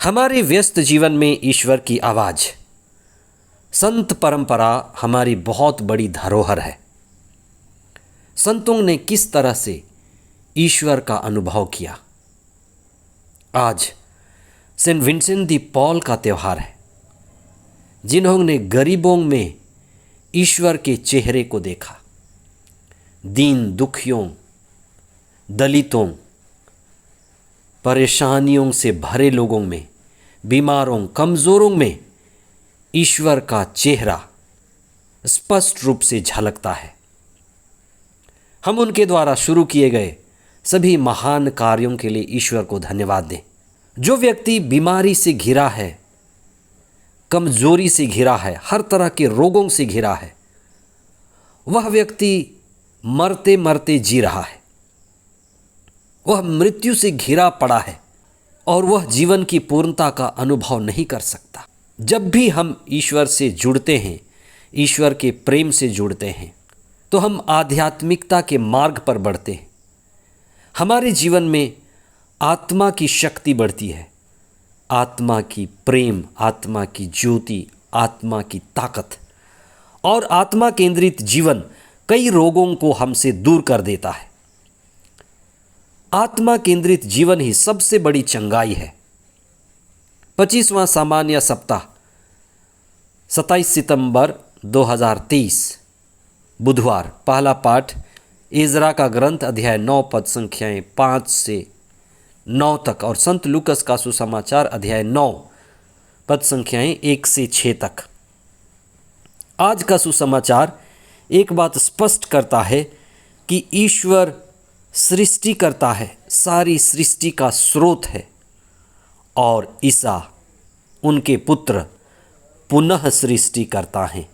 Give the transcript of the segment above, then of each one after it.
हमारे व्यस्त जीवन में ईश्वर की आवाज़, संत परंपरा हमारी बहुत बड़ी धरोहर है। संतों ने किस तरह से ईश्वर का अनुभव किया। आज सेंट विंसेंट दी पॉल का त्यौहार है, जिन्होंने गरीबों में ईश्वर के चेहरे को देखा। दीन दुखियों, दलितों, परेशानियों से भरे लोगों में, बीमारों, कमज़ोरों में ईश्वर का चेहरा स्पष्ट रूप से झलकता है। हम उनके द्वारा शुरू किए गए सभी महान कार्यों के लिए ईश्वर को धन्यवाद दें। जो व्यक्ति बीमारी से घिरा है, कमज़ोरी से घिरा है, हर तरह के रोगों से घिरा है, वह व्यक्ति मरते मरते जी रहा है। वह मृत्यु से घिरा पड़ा है और वह जीवन की पूर्णता का अनुभव नहीं कर सकता। जब भी हम ईश्वर से जुड़ते हैं, ईश्वर के प्रेम से जुड़ते हैं, तो हम आध्यात्मिकता के मार्ग पर बढ़ते हैं। हमारे जीवन में आत्मा की शक्ति बढ़ती है, आत्मा की प्रेम, आत्मा की ज्योति, आत्मा की ताकत। और आत्मा केंद्रित जीवन कई रोगों को हमसे दूर कर देता है। आत्मा केंद्रित जीवन ही सबसे बड़ी चंगाई है। 25वां सामान्य सप्ताह 27 सितंबर 2023 बुधवार। पहला पाठ इज़रा का ग्रंथ अध्याय 9 पद संख्याएं 5 से 9 तक और संत लूकस का सुसमाचार अध्याय 9 पद संख्याएं 1 से 6 तक। आज का सुसमाचार एक बात स्पष्ट करता है कि ईश्वर सृष्टि करता है, सारी सृष्टि का स्रोत है, और ईसा उनके पुत्र पुनः सृष्टि करता है।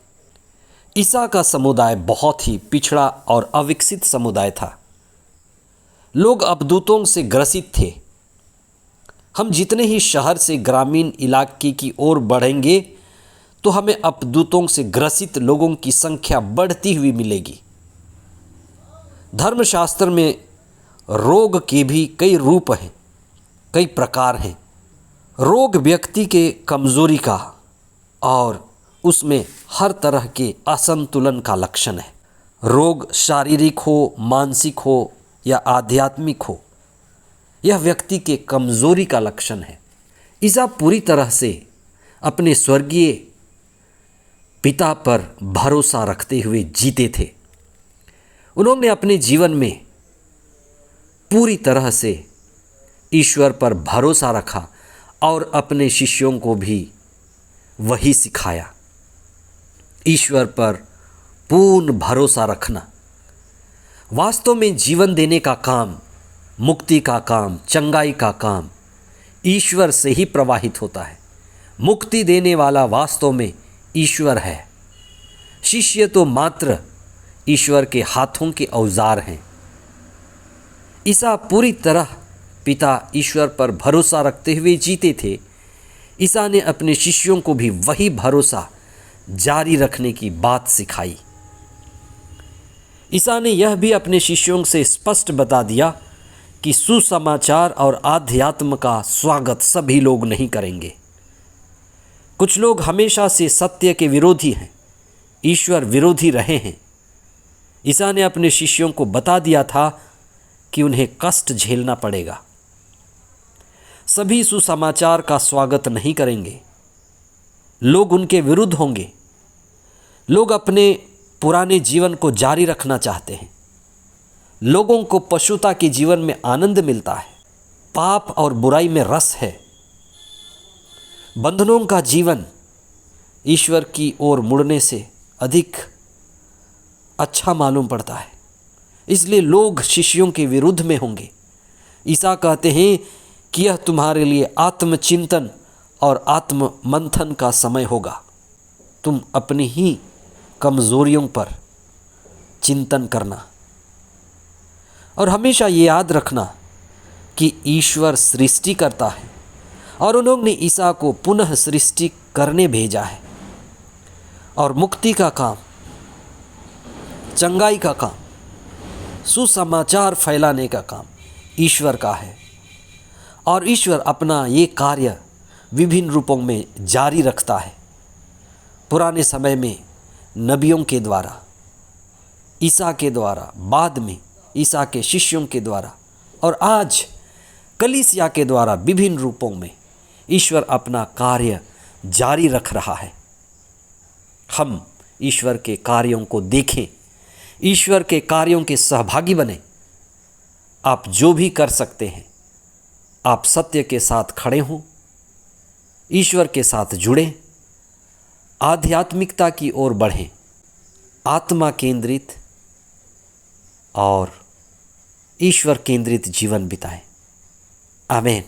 ईसा का समुदाय बहुत ही पिछड़ा और अविकसित समुदाय था। लोग अपदूतों से ग्रसित थे। हम जितने ही शहर से ग्रामीण इलाके की ओर बढ़ेंगे, तो हमें अपदूतों से ग्रसित लोगों की संख्या बढ़ती हुई मिलेगी। धर्मशास्त्र में रोग के भी कई रूप हैं, कई प्रकार हैं। रोग व्यक्ति के कमज़ोरी का और उसमें हर तरह के असंतुलन का लक्षण है। रोग शारीरिक हो, मानसिक हो या आध्यात्मिक हो, यह व्यक्ति के कमज़ोरी का लक्षण है। ईसा पूरी तरह से अपने स्वर्गीय पिता पर भरोसा रखते हुए जीते थे। उन्होंने अपने जीवन में पूरी तरह से ईश्वर पर भरोसा रखा और अपने शिष्यों को भी वही सिखाया। ईश्वर पर पूर्ण भरोसा रखना। वास्तव में जीवन देने का काम, मुक्ति का काम, चंगाई का काम ईश्वर से ही प्रवाहित होता है। मुक्ति देने वाला वास्तव में ईश्वर है। शिष्य तो मात्र ईश्वर के हाथों के औजार हैं। ईसा पूरी तरह पिता ईश्वर पर भरोसा रखते हुए जीते थे। ईसा ने अपने शिष्यों को भी वही भरोसा जारी रखने की बात सिखाई। ईसा ने यह भी अपने शिष्यों से स्पष्ट बता दिया कि सुसमाचार और आध्यात्म का स्वागत सभी लोग नहीं करेंगे। कुछ लोग हमेशा से सत्य के विरोधी हैं, ईश्वर विरोधी रहे हैं। ईसा ने अपने शिष्यों को बता दिया था कि उन्हें कष्ट झेलना पड़ेगा। सभी सुसमाचार का स्वागत नहीं करेंगे। लोग उनके विरुद्ध होंगे। लोग अपने पुराने जीवन को जारी रखना चाहते हैं। लोगों को पशुता के जीवन में आनंद मिलता है। पाप और बुराई में रस है। बंधनों का जीवन ईश्वर की ओर मुड़ने से अधिक अच्छा मालूम पड़ता है। इसलिए लोग शिष्यों के विरुद्ध में होंगे। ईसा कहते हैं कि यह तुम्हारे लिए आत्मचिंतन और आत्म मंथन का समय होगा। तुम अपनी ही कमज़ोरियों पर चिंतन करना और हमेशा ये याद रखना कि ईश्वर सृष्टि करता है और उन्होंने ईसा को पुनः सृष्टि करने भेजा है। और मुक्ति का काम, चंगाई का काम, सुसमाचार फैलाने का काम ईश्वर का है। और ईश्वर अपना ये कार्य विभिन्न रूपों में जारी रखता है। पुराने समय में नबियों के द्वारा, ईसा के द्वारा, बाद में ईसा के शिष्यों के द्वारा, और आज कलीसिया के द्वारा विभिन्न रूपों में ईश्वर अपना कार्य जारी रख रहा है। हम ईश्वर के कार्यों को देखें, ईश्वर के कार्यों के सहभागी बने। आप जो भी कर सकते हैं, आप सत्य के साथ खड़े हों, ईश्वर के साथ जुड़ें, आध्यात्मिकता की ओर बढ़ें, आत्मा केंद्रित और ईश्वर केंद्रित जीवन बिताएं। आमीन।